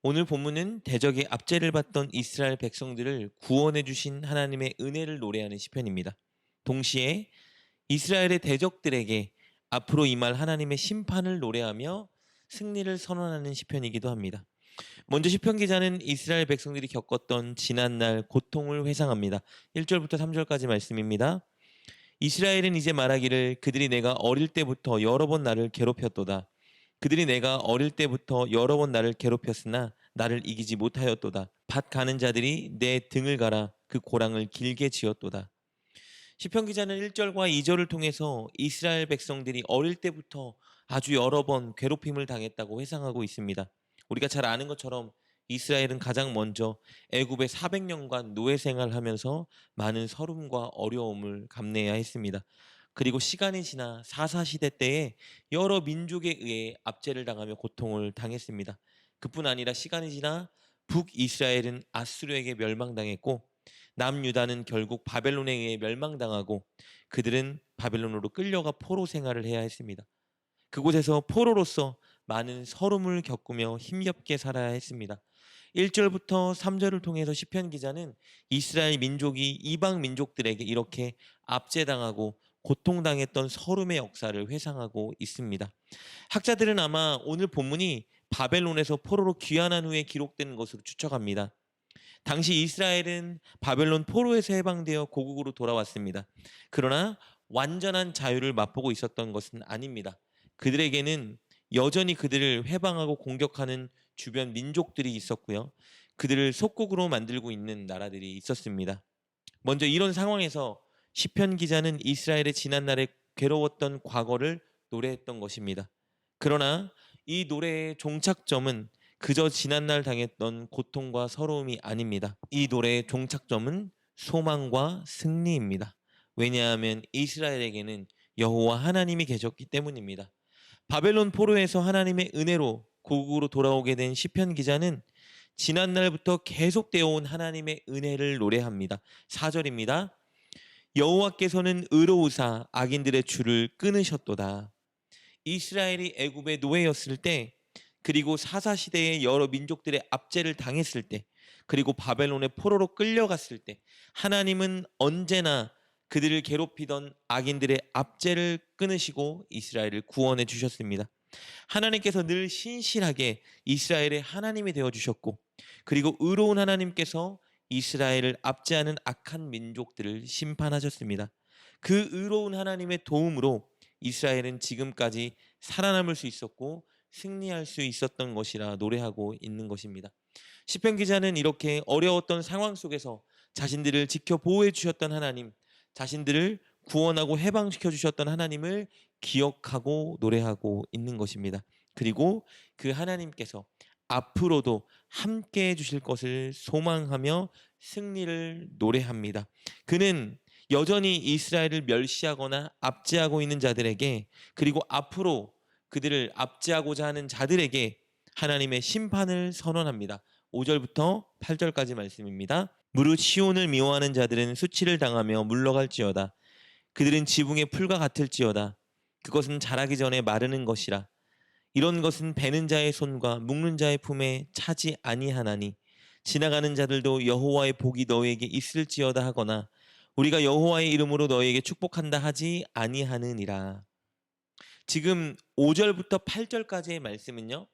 오늘 본문은 대적의 압제를 받던 이스라엘 백성들을 구원해 주신 하나님의 은혜를 노래하는 시편입니다. 동시에 이스라엘의 대적들에게 앞으로 임할 하나님의 심판을 노래하며 승리를 선언하는 시편이기도 합니다. 먼저 시편 기자는 이스라엘 백성들이 겪었던 지난날 고통을 회상합니다. 1절부터 3절까지 말씀입니다. 이스라엘은 이제 말하기를 그들이 내가 어릴 때부터 여러 번 나를 괴롭혔도다. 그들이 내가 어릴 때부터 여러 번 나를 괴롭혔으나 나를 이기지 못하였도다. 밭 가는 자들이 내 등을 갈아 그 고랑을 길게 지었도다. 시편 기자는 1절과 2절을 통해서 이스라엘 백성들이 어릴 때부터 아주 여러 번 괴롭힘을 당했다고 회상하고 있습니다. 우리가 잘 아는 것처럼 이스라엘은 가장 먼저 애굽에 400년간 노예 생활하면서 많은 서름과 어려움을 감내해야 했습니다. 그리고 시간이 지나 사사시대 때에 여러 민족에 의해 압제를 당하며 고통을 당했습니다. 그뿐 아니라 시간이 지나 북이스라엘은 아수르에게 멸망당했고 남유다는 결국 바벨론에 의해 멸망당하고 그들은 바벨론으로 끌려가 포로 생활을 해야 했습니다. 그곳에서 포로로서 많은 서름을 겪으며 힘겹게 살아야 했습니다. 1절부터 3절을 통해서 시편 기자는 이스라엘 민족이 이방 민족들에게 이렇게 압제당하고 고통당했던 서름의 역사를 회상하고 있습니다. 학자들은 아마 오늘 본문이 바벨론에서 포로로 귀환한 후에 기록된 것으로 추측합니다. 당시 이스라엘은 바벨론 포로에서 해방되어 고국으로 돌아왔습니다. 그러나 완전한 자유를 맛보고 있었던 것은 아닙니다. 그들에게는 여전히 그들을 해방하고 공격하는 주변 민족들이 있었고요. 그들을 속국으로 만들고 있는 나라들이 있었습니다. 먼저 이런 상황에서 시편 기자는 이스라엘의 지난날에 괴로웠던 과거를 노래했던 것입니다. 그러나 이 노래의 종착점은 그저 지난날 당했던 고통과 서러움이 아닙니다. 이 노래의 종착점은 소망과 승리입니다. 왜냐하면 이스라엘에게는 여호와 하나님이 계셨기 때문입니다. 바벨론 포로에서 하나님의 은혜로 고국으로 돌아오게 된 시편 기자는 지난날부터 계속되어 온 하나님의 은혜를 노래합니다. 4절입니다. 여호와께서는 의로우사 악인들의 줄을 끊으셨도다. 이스라엘이 애굽의 노예였을 때, 그리고 사사시대의 여러 민족들의 압제를 당했을 때, 그리고 바벨론의 포로로 끌려갔을 때 하나님은 언제나 그들을 괴롭히던 악인들의 압제를 끊으시고 이스라엘을 구원해 주셨습니다. 하나님께서 늘 신실하게 이스라엘의 하나님이 되어주셨고, 그리고 의로운 하나님께서 이스라엘을 압제하는 악한 민족들을 심판하셨습니다. 그 의로운 하나님의 도움으로 이스라엘은 지금까지 살아남을 수 있었고 승리할 수 있었던 것이라 노래하고 있는 것입니다. 시편 기자는 이렇게 어려웠던 상황 속에서 자신들을 지켜 보호해 주셨던 하나님, 자신들을 구원하고 해방시켜 주셨던 하나님을 기억하고 노래하고 있는 것입니다. 그리고 그 하나님께서 앞으로도 함께 해 주실 것을 소망하며 승리를 노래합니다. 그는 여전히 이스라엘을 멸시하거나 압제하고 있는 자들에게, 그리고 앞으로 그들을 압제하고자 하는 자들에게 하나님의 심판을 선언합니다. 5절부터 8절까지 말씀입니다. 무릇 시온을 미워하는 자들은 수치를 당하며 물러갈지어다. 그들은 지붕의 풀과 같을지어다. 그것은 자라기 전에 마르는 것이라. 이런 것은 베는 자의 손과 묶는 자의 품에 차지 아니하나니 지나가는 자들도 여호와의 복이 너희에게 있을지어다 하거나 우리가 여호와의 이름으로 너희에게 축복한다 하지 아니하느니라. 지금 5절부터 8절까지의 말씀은요,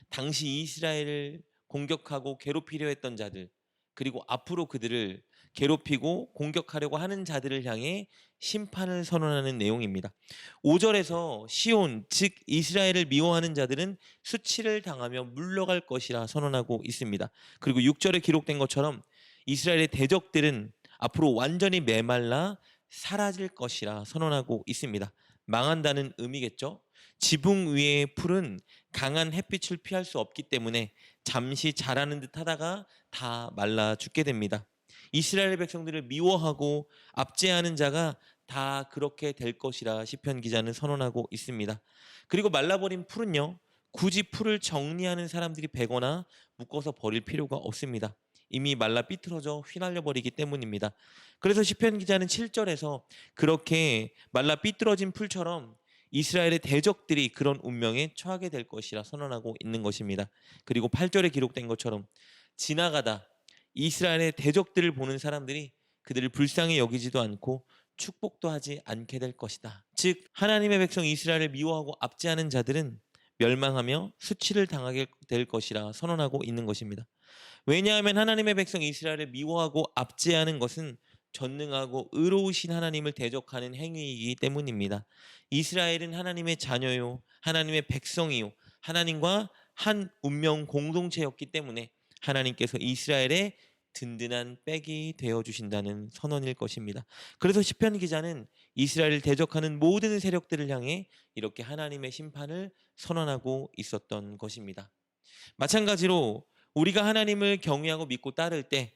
당시 이스라엘을 공격하고 괴롭히려 했던 자들, 그리고 앞으로 그들을 괴롭히고 공격하려고 하는 자들을 향해 심판을 선언하는 내용입니다. 5절에서 시온, 즉 이스라엘을 미워하는 자들은 수치를 당하며 물러갈 것이라 선언하고 있습니다. 그리고 6절에 기록된 것처럼 이스라엘의 대적들은 앞으로 완전히 메말라 사라질 것이라 선언하고 있습니다. 망한다는 의미겠죠. 지붕 위의 풀은 강한 햇빛을 피할 수 없기 때문에 잠시 자라는 듯 하다가 다 말라 죽게 됩니다. 이스라엘 백성들을 미워하고 압제하는 자가 다 그렇게 될 것이라 시편 기자는 선언하고 있습니다. 그리고 말라버린 풀은요, 굳이 풀을 정리하는 사람들이 베거나 묶어서 버릴 필요가 없습니다. 이미 말라 삐뚤어져 휘날려 버리기 때문입니다. 그래서 시편 기자는 7절에서 그렇게 말라 삐뚤어진 풀처럼 이스라엘의 대적들이 그런 운명에 처하게 될 것이라 선언하고 있는 것입니다. 그리고 8절에 기록된 것처럼 지나가다 이스라엘의 대적들을 보는 사람들이 그들을 불쌍히 여기지도 않고 축복도 하지 않게 될 것이다. 즉 하나님의 백성 이스라엘을 미워하고 압제하는 자들은 멸망하며 수치를 당하게 될 것이라 선언하고 있는 것입니다. 왜냐하면 하나님의 백성 이스라엘을 미워하고 압제하는 것은 전능하고 의로우신 하나님을 대적하는 행위이기 때문입니다. 이스라엘은 하나님의 자녀요, 하나님의 백성이요, 하나님과 한 운명 공동체였기 때문에 하나님께서 이스라엘의 든든한 백이 되어 주신다는 선언일 것입니다. 그래서 시편 기자는 이스라엘을 대적하는 모든 세력들을 향해 이렇게 하나님의 심판을 선언하고 있었던 것입니다. 마찬가지로 우리가 하나님을 경외하고 믿고 따를 때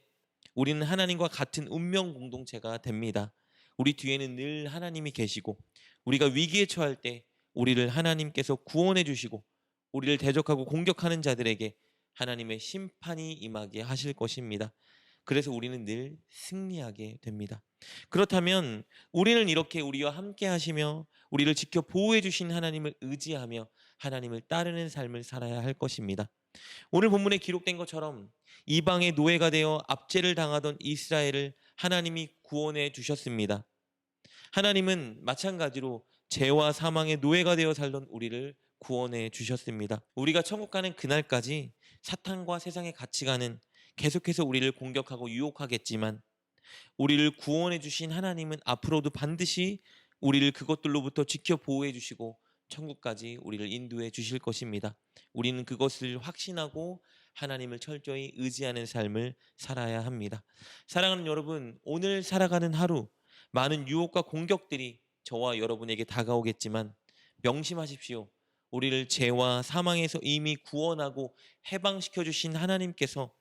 우리는 하나님과 같은 운명 공동체가 됩니다. 우리 뒤에는 늘 하나님이 계시고 우리가 위기에 처할 때 우리를 하나님께서 구원해 주시고 우리를 대적하고 공격하는 자들에게 하나님의 심판이 임하게 하실 것입니다. 그래서 우리는 늘 승리하게 됩니다. 그렇다면 우리는 이렇게 우리와 함께 하시며 우리를 지켜 보호해 주신 하나님을 의지하며 하나님을 따르는 삶을 살아야 할 것입니다. 오늘 본문에 기록된 것처럼 이방의 노예가 되어 압제를 당하던 이스라엘을 하나님이 구원해 주셨습니다. 하나님은 마찬가지로 죄와 사망의 노예가 되어 살던 우리를 구원해 주셨습니다. 우리가 천국 가는 그날까지 사탄과 세상의 가치관은 계속해서 우리를 공격하고 유혹하겠지만 우리를 구원해 주신 하나님은 앞으로도 반드시 우리를 그것들로부터 지켜 보호해 주시고 천국까지 우리를 인도해 주실 것입니다. 우리는 그것을 확신하고 하나님을 철저히 의지하는 삶을 살아야 합니다. 사랑하는 여러분, 오늘 살아가는 하루 많은 유혹과 공격들이 저와 여러분에게 다가오겠지만 명심하십시오. 우리를 죄와 사망에서 이미 구원하고 해방시켜 주신 하나님께서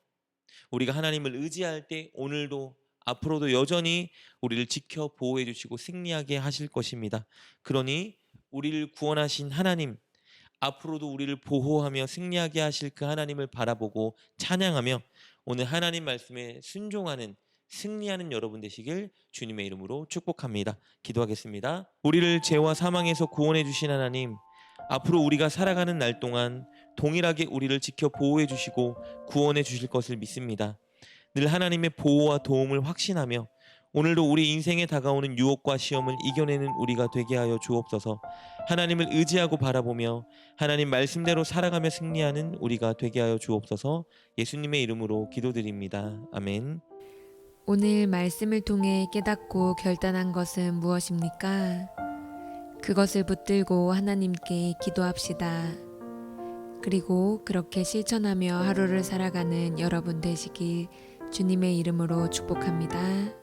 우리가 하나님을 의지할 때 오늘도 앞으로도 여전히 우리를 지켜 보호해 주시고 승리하게 하실 것입니다. 그러니 우리를 구원하신 하나님, 앞으로도 우리를 보호하며 승리하게 하실 그 하나님을 바라보고 찬양하며 오늘 하나님 말씀에 순종하는 승리하는 여러분 되시길 주님의 이름으로 축복합니다. 기도하겠습니다. 우리를 죄와 사망에서 구원해 주신 하나님, 앞으로 우리가 살아가는 날 동안 동일하게 우리를 지켜 보호해 주시고 구원해 주실 것을 믿습니다. 늘 하나님의 보호와 도움을 확신하며 오늘도 우리 인생에 다가오는 유혹과 시험을 이겨내는 우리가 되게 하여 주옵소서. 하나님을 의지하고 바라보며 하나님 말씀대로 살아가며 승리하는 우리가 되게 하여 주옵소서. 예수님의 이름으로 기도드립니다. 아멘. 오늘 말씀을 통해 깨닫고 결단한 것은 무엇입니까? 그것을 붙들고 하나님께 기도합시다. 그리고 그렇게 실천하며 하루를 살아가는 여러분 되시길 주님의 이름으로 축복합니다.